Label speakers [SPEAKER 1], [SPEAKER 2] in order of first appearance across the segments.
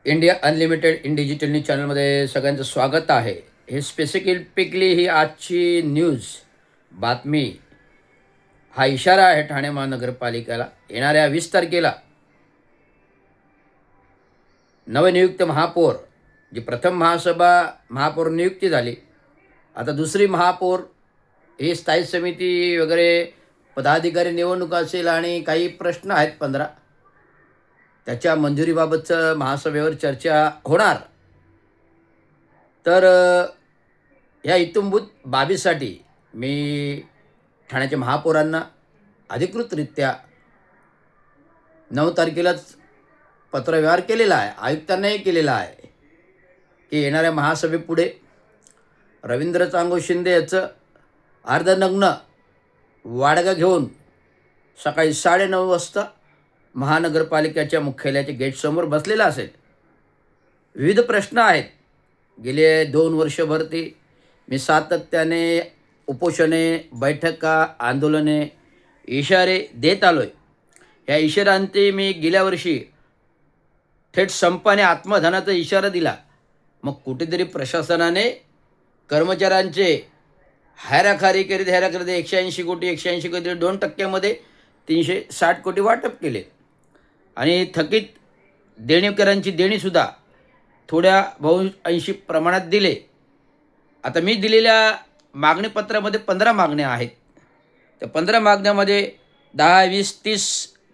[SPEAKER 1] India unlimited in digital news चॅनलमध्ये सगळ्यांचं स्वागत आहे. हे स्पेसिफिकली ही आजची न्यूज बातमी हा इशारा आहे ठाणे महानगरपालिकेला. येणाऱ्या 20 तारखेला नवनियुक्त महापौर, जी प्रथम महापौर नियुक्ती झाली, आता दुसरी महापौर ही स्थायी समिती वगैरे पदाधिकारी निवडणूक असेल आणि काही प्रश्न आहेत 15, त्याच्या मंजुरीबाबतचं महासभेवर चर्चा होणार. तर ह्या इत्थंभूत बाबीसाठी मी ठाण्याच्या महापौरांना अधिकृतरित्या 9 तारखेलाच पत्रव्यवहार केलेला आहे, आयुक्तांनाही केलेला आहे, की येणाऱ्या महासभेपुढे रवींद्र चांगो शिंदे याचं अर्धनग्न वाडगा घेऊन सकाळी 9:30 वाजता महानगरपालिकेच्या मुख्यालयाच्या गेटसमोर बसलेला असेल. विविध प्रश्न आहेत. गेले 2 वर्षभर मी सातत्याने उपोषणे, बैठका, आंदोलने, इशारे देत आलो आहे. या इशाऱ्यांती मी गेल्या वर्षी थेट संप आणि आत्मधनाचा इशारा दिला. मग कुठेतरी प्रशासनाने कर्मचाऱ्यांचे हैराखारी करीत 180 कोटी 180 कोटी 2% 360 कोटी वाटप केले आणि थकीत देणेकरांची देणीसुद्धा थोड्या बहुअंशी प्रमाणात दिले. आता मी दिलेल्या मागणीपत्रामध्ये 15 मागण्या आहेत. त्या 15 मागण्यामध्ये 10, 20, 30,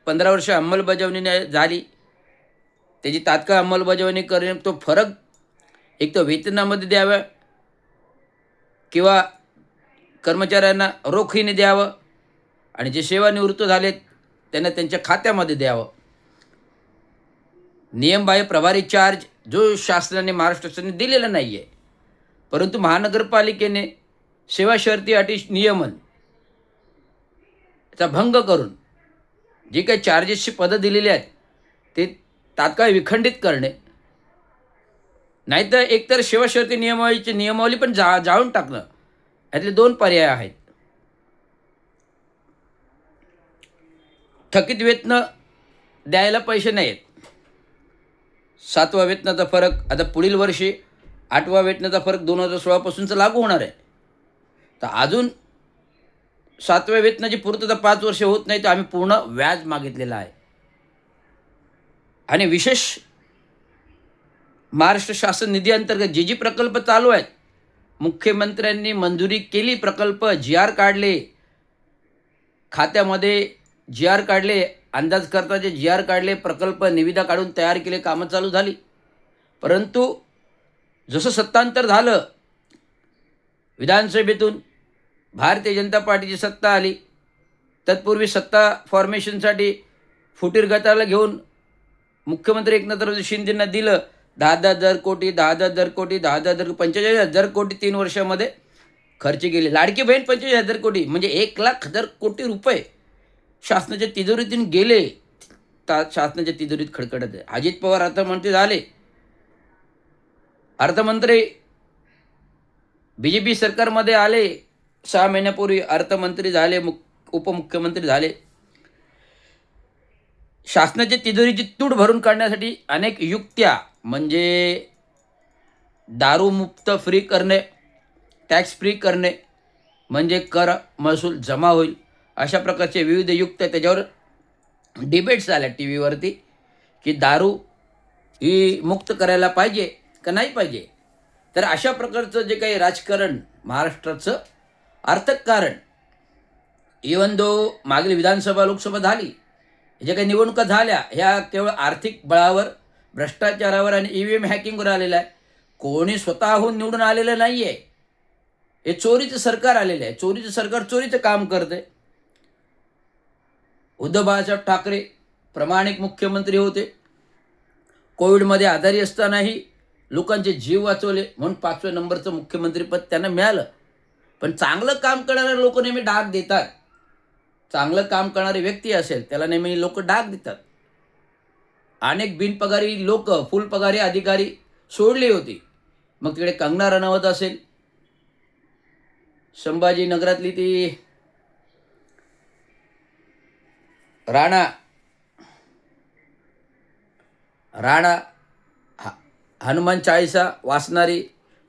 [SPEAKER 1] 15 वर्ष अंमलबजावणी झाली. त्याची तात्काळ अंमलबजावणी करणे, तो फरक एक तर वेतनामध्ये द्यावा किंवा कर्मचाऱ्यांना रोखीने द्यावं आणि जे सेवानिवृत्त झालेत त्यांना त्यांच्या खात्यामध्ये द्यावं. नियमबाह्य प्रभारी चार्ज जो शासनाने, महाराष्ट्र शासनाने दिलेला नाही आहे, परंतु महानगरपालिकेने सेवा शर्ती अटी नियमन चा भंग करून जी काही चार्जेसची पदं दिलेली आहेत ते तात्काळ विखंडित करणे, नाहीतर एकतर सेवा शर्ती नियमावली पण जाळून टाकणं, यातले 2 पर्याय आहेत. थकीत वेतनं द्यायला पैसे नाहीत. 7व्या वेतनाचा फरक आता पुढील वर्षी 8व्या वेतनाचा फरक 2016 पासूनच लागू होणार आहे. तर अजून 7व्या वेतनाची पूर्तता 5 वर्ष होत नाही, तर आम्ही पूर्ण व्याज मागितलेलं आहे. आणि विशेष महाराष्ट्र शासन निधी अंतर्गत जे प्रकल्प चालू आहेत, मुख्यमंत्र्यांनी मंजुरी केली, प्रकल्प GR काढले, खात्यामध्ये GR काढले, अंदाजकर्ताचे GR काढले, प्रकल्प निविदा काढून तयार केले, कामं चालू झाली. परंतु जसं सत्तांतर झालं, विधानसभेतून भारतीय जनता पार्टीची सत्ता आली, तत्पूर्वी सत्ता फॉर्मेशनसाठी फुटीरगटाला घेऊन मुख्यमंत्री एकनाथ शिंदेंना दिलं 10,000 कोटी 10,000 कोटी 10,000 45,000 कोटी 3 वर्षामध्ये खर्च केले. लाडकी बहीण 45,000 कोटी म्हणजे 1,00,000 कोटी रुपये शासनाच्या तिजोरीतून गेले. शासनाच्या तिजोरीत खडखडत आहे. अजित पवार अर्थमंत्री झाले, अर्थमंत्री BJP सरकारमध्ये आले, 6 महिन्यापूर्वी अर्थमंत्री झाले, उपमुख्यमंत्री झाले. शासनाच्या तिजोरीची तूट भरून काढण्यासाठी अनेक युक्त्या, म्हणजे दारूमुक्त फ्री करणे, टॅक्स फ्री करणे, म्हणजे कर महसूल जमा होईल, अशा प्रकारचे विविध युक्त त्याच्यावर डिबेट्स झाल्या टी व्हीवरती, की दारू ही मुक्त करायला पाहिजे का नाही पाहिजे. तर अशा प्रकारचं जे काही राजकारण महाराष्ट्राचं अर्थकारण, इवन दो मागील विधानसभा लोकसभा झाली, ज्या काही निवडणुका झाल्या, ह्या केवळ आर्थिक बळावर, भ्रष्टाचारावर आणि EVM हॅकिंगवर आलेलं आहे. कोणी स्वतःहून निवडून आलेलं नाही आहे. हे चोरीचं सरकार आलेलं आहे. चोरीचं सरकार चोरीचं काम करते. उद्धव बाळासाहेब ठाकरे प्रामाणिक मुख्यमंत्री होते. कोविडमध्ये आजारी असतानाही लोकांचे जीव वाचवले, म्हणून 5व्या नंबरचं मुख्यमंत्रीपद त्यांना मिळालं. पण चांगलं काम करणारे लोक नेहमी डाग देतात. चांगलं काम करणारी व्यक्ती असेल त्याला नेहमी लोक डाग देतात. अनेक बिनपगारी लोक, फुलपगारी अधिकारी सोडली होती. मग तिकडे कंगना रनौत असेल, संभाजीनगरातली ती राणा हनुमान चाळीसा वाचणारी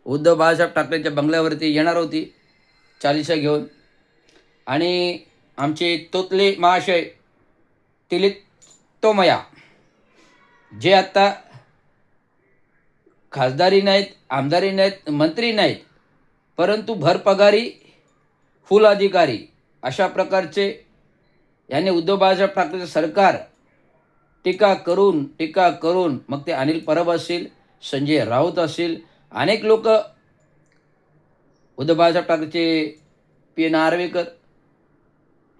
[SPEAKER 1] उद्धव बाळासाहेब ठाकरेंच्या बंगल्यावरती येणार होती चालीसा घेऊन. आणि आमचे तोतले महाशय तिलीत तोमया, जे आत्ता खासदारी नाहीत, आमदारी नाहीत, मंत्री नाहीत, परंतु भरपगारी फुल अधिकारी अशा प्रकारचे यांनी उद्धव बाळासाहेब ठाकरेचं सरकार टीका करून मग ते अनिल परब असतील, संजय राऊत असतील, अनेक लोक, उद्धव बाळासाहेब ठाकरेचे पी नार्वेकर,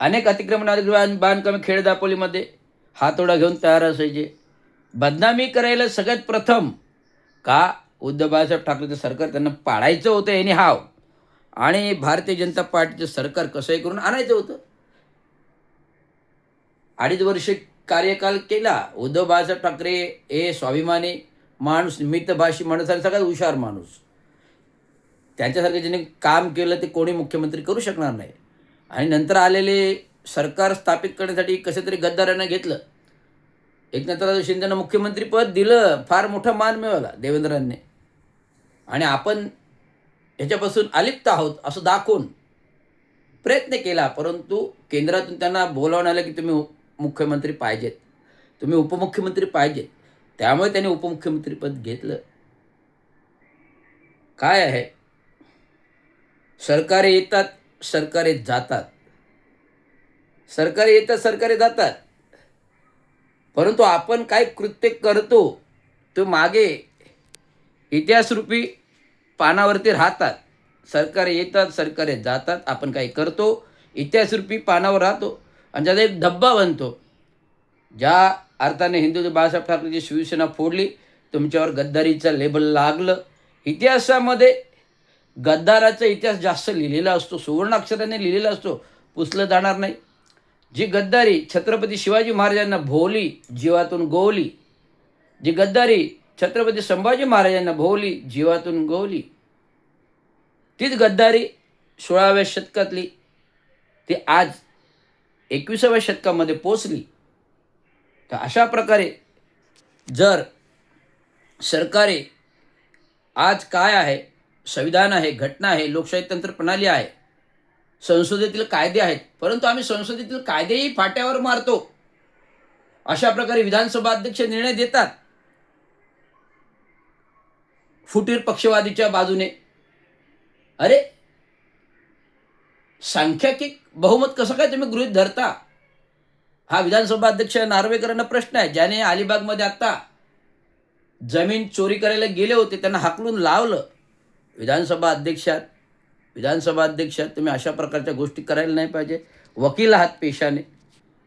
[SPEAKER 1] अनेक अतिक्रमण बांधकामे खेडदापोलीमध्ये हातोडा घेऊन तयार असायचे. बदनामी करायला सगळ्यात प्रथम का उद्धव बाळासाहेब ठाकरेचं सरकार त्यांना पाडायचं होतं एनी हाव, आणि भारतीय जनता पार्टीचं सरकार कसंही करून आणायचं होतं. 2.5 वर्ष कार्यकाल केला. उद्धव बाळासाहेब ठाकरे हे स्वाभिमानी माणूस, मितभाषी माणूस आणि सगळ्यात हुशार माणूस. त्यांच्यासारखं ज्याने काम केलं ते कोणी मुख्यमंत्री करू शकणार नाही. आणि नंतर आलेले सरकार स्थापित करण्यासाठी कसे तरी गद्दारांना घेतलं. एकनाथराव शिंदेंना मुख्यमंत्रीपद दिलं, फार मोठा मान मिळवला देवेंद्रांनी, आणि आपण ह्याच्यापासून अलिप्त आहोत असं दाखवून प्रयत्न केला. परंतु केंद्रातून त्यांना बोलावून आलं की तुम्ही मुख्यमंत्री पाहिजेत, तुम्ही उपमुख्यमंत्री पाहिजेत. त्यामुळे त्यांनी उपमुख्यमंत्रीपद घेतलं. काय आहे, सरकारे येतात, सरकारे जातात, सरकारे येतात, सरकारे जातात, परंतु आपण काय कृत्य करतो तो मागे इतिहासरूपी पानावरती राहतात. सरकारे येतात, सरकारे जातात, आपण काय करतो इतिहासरूपी पानावर राहतो आणि त्याचा एक धब्बा बनतो. ज्या अर्थाने हिंदू बाळासाहेब ठाकरेची शिवसेना फोडली, तुमच्यावर गद्दारीचं लेबल लागलं. इतिहासामध्ये गद्दाराचा इतिहास जास्त लिहिलेला असतो, सुवर्ण अक्षराने लिहिलेला असतो, पुसलं जाणार नाही. जी गद्दारी छत्रपती शिवाजी महाराजांना भोवली, जीवातून गोवली, जी गद्दारी छत्रपती संभाजी महाराजांना भोवली, जीवातून गोवली, तीच गद्दारी 16व्या शतकातली ती आज 21व्या शतकामध्ये पोचली. तर अशा प्रकारे जर सरकारे आज काय आहे, संविधान आहे, घटना आहे, लोकशाही तंत्र प्रणाली आहे, संसदेतील कायदे आहेत, परंतु आम्ही संसदेतील कायदेही फाट्यावर मारतो. अशा प्रकारे विधानसभा अध्यक्ष निर्णय देतात फुटीर पक्षवादीच्या बाजूने. अरे, सांख्यिक बहुमत कसं काय तुम्ही गृहीत धरता? हा विधानसभा अध्यक्ष नार्वेकरांना प्रश्न आहे. ज्याने अलिबागमध्ये आत्ता जमीन चोरी करायला गेले होते, त्यांना हाकलून लावलं. विधानसभा अध्यक्ष तुम्ही अशा प्रकारच्या गोष्टी करायला नाही पाहिजे. वकील आहात पेशाने,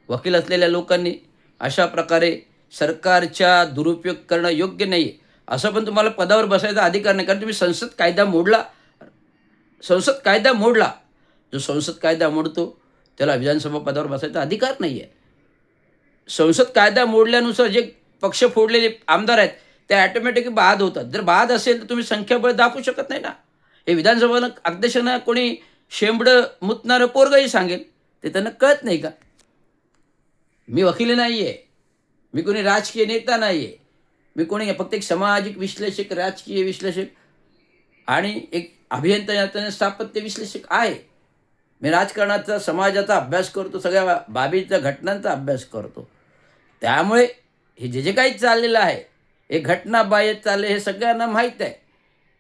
[SPEAKER 1] वकील असलेल्या लोकांनी अशा प्रकारे सरकारच्या दुरुपयोग करणं योग्य नाही आहे. असं पण तुम्हाला पदावर बसायचा अधिकार नाही, कारण तुम्ही संसद कायदा मोडला. जो संसद कायदा मोडतो त्याला विधानसभा पदावर बसायचा अधिकार नाही आहे. संसद कायदा मोडल्यानुसार जे पक्ष फोडलेले आमदार आहेत ते ॲटोमॅटिक बाद होतात. जर बाद असेल तर तुम्ही संख्याबळ दाखवू शकत नाही ना. हे विधानसभा अध्यक्षांना कोणी शेंबडं मुतणारं पोरगंही सांगेल, ते त्यांना कळत नाही का? मी वकील नाही आहे, मी कोणी राजकीय नेता नाही आहे, मी कोणी फक्त एक सामाजिक विश्लेषक, राजकीय विश्लेषक आणि एक अभियंता स्थापत्य विश्लेषक आहे. मी राजकारणाचा, समाजाचा अभ्यास करतो, सगळ्या बाबीच्या घटनांचा अभ्यास करतो. त्यामुळे हे जे काही चाललेलं आहे हे घटनाबाह्य चालले हे सगळ्यांना माहीत आहे.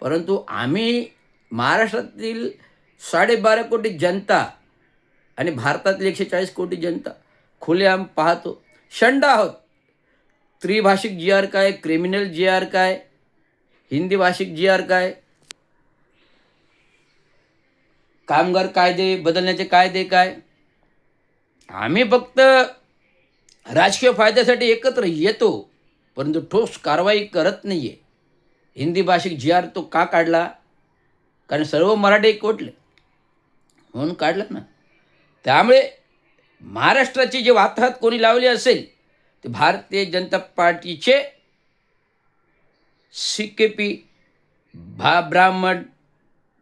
[SPEAKER 1] परंतु आम्ही महाराष्ट्रातील 12.5 कोटी जनता आणि भारतातील 140 कोटी जनता खुलेआम पाहतो, शंड आहोत. त्रिभाषिक जी आर काय, क्रिमिनल जी आर काय, हिंदी भाषिक जी आर काय, कामगार कायदे बदलण्याचे कायदे काय, आम्ही फक्त राजकीय फायद्यासाठी एकत्र येतो, परंतु ठोस कारवाई करत नाही आहे. हिंदी भाषिक जी आर तो का काढला? कारण सर्व मराठी कोटले म्हणून काढलं ना. त्यामुळे महाराष्ट्राची जे वाताहत कोणी लावली असेल ते भारतीय जनता पार्टीचे CKP ब्राह्मण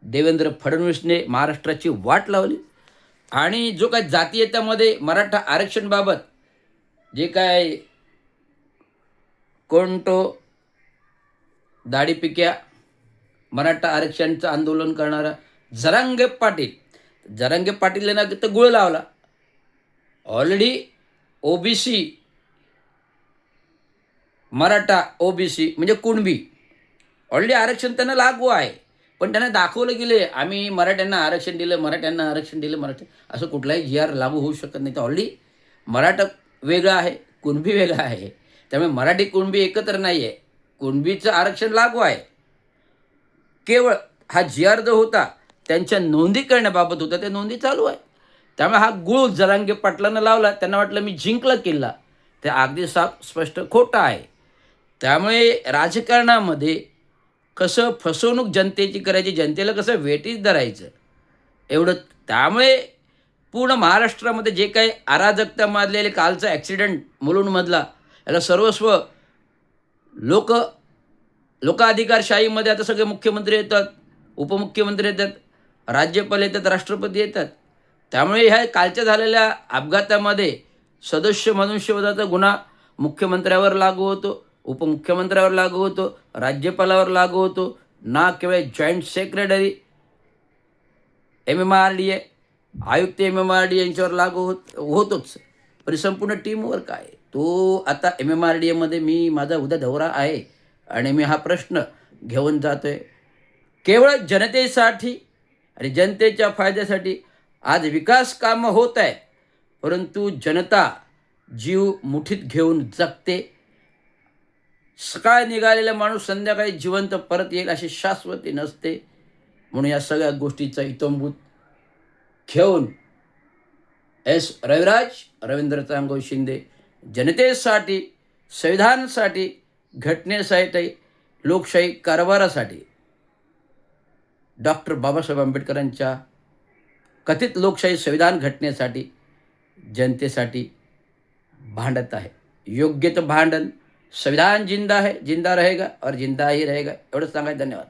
[SPEAKER 1] देवेंद्र फडणवीसने महाराष्ट्राची वाट लावली. आणि जो काय जातीयतेमध्ये मराठा आरक्षणबाबत जे काय कोणतो दाढीपिक्या मराठा आरक्षणाचं आंदोलन करणारा जरांगे पाटील, जरांगे पाटील यांना तर गुळ लावला. ऑलरेडी ओबीसी, मराठा ओबीसी म्हणजे कुणबी ऑलरेडी आरक्षण त्यांना लागू आहे. पण त्यांना दाखवलं गेले आम्ही मराठ्यांना आरक्षण दिलं, मराठ्यांना आरक्षण दिलं, मराठी असं कुठलाही जी आर लागू होऊ शकत नाही. तर ऑलरेडी मराठा वेगळा आहे, कुणबी वेगळा आहे. त्यामुळे मराठी कुणबी एकत्र नाही आहे. कुणबीचं आरक्षण लागू आहे. केवळ हा जी आर जो होता त्यांच्या नोंदी करण्याबाबत होता, त्या नोंदी चालू आहे. त्यामुळे हा गुळ जरांगे पाटलांना लावला. त्यांना वाटलं मी जिंकलं किल्ला. ते अगदी साफ स्पष्ट खोटं आहे. त्यामुळे राजकारणामध्ये कसं फसवणूक जनतेची करायची, जनतेला कसं वेठीस धरायचं एवढं. त्यामुळे पूर्ण महाराष्ट्रामध्ये जे काही अराजकता माजलेले कालचा ॲक्सिडेंट मुलुंडमधला, याला सर्वस्व लोकाधिकारशाहीमध्ये आता सगळे मुख्यमंत्री येतात, उपमुख्यमंत्री येतात, राज्यपाल येतात, राष्ट्रपती येतात. त्यामुळे ह्या कालच्या झालेल्या अपघातामध्ये सदस्य मनुष्यवधाचा गुन्हा मुख्यमंत्र्यावर लागू होतो, उपमुख्यमंत्र्यावर लागू होतो, राज्यपालावर लागू होतो. ना केवळ जॉईंट सेक्रेटरी MMRDA, आयुक्त MMRDA यांच्यावर लागू होतोच, पण संपूर्ण टीमवर काय तो आता MMRDAमध्ये माझा उद्या दौरा आहे आणि मी हा प्रश्न घेऊन जातो आहे. केवळ जनतेसाठी आणि जनतेच्या फायद्यासाठी आज विकास कामं होत आहेत, परंतु जनता जीव मुठीत घेऊन जगते. सकाळी निघालेला माणूस संध्याकाळी जिवंत परत येईल अशी शाश्वती नसते. म्हणून या सगळ्या गोष्टीचा इतंभूत घेऊन रविराज रवींद्र चांगो शिंदे जनतेसाठी, संविधानासाठी, घटनेसाठी, लोकशाही कारभारासाठी, डॉक्टर बाबासाहेब आंबेडकरांच्या कथित लोकशाही संविधान घटनेसाठी, जनतेसाठी भांडत आहे. योग्य तर भांडण. संविधान जिंदा है, जिंदा रहेगा और जिंदा ही रहेगा. एवढंच सांगायचं. धन्यवाद.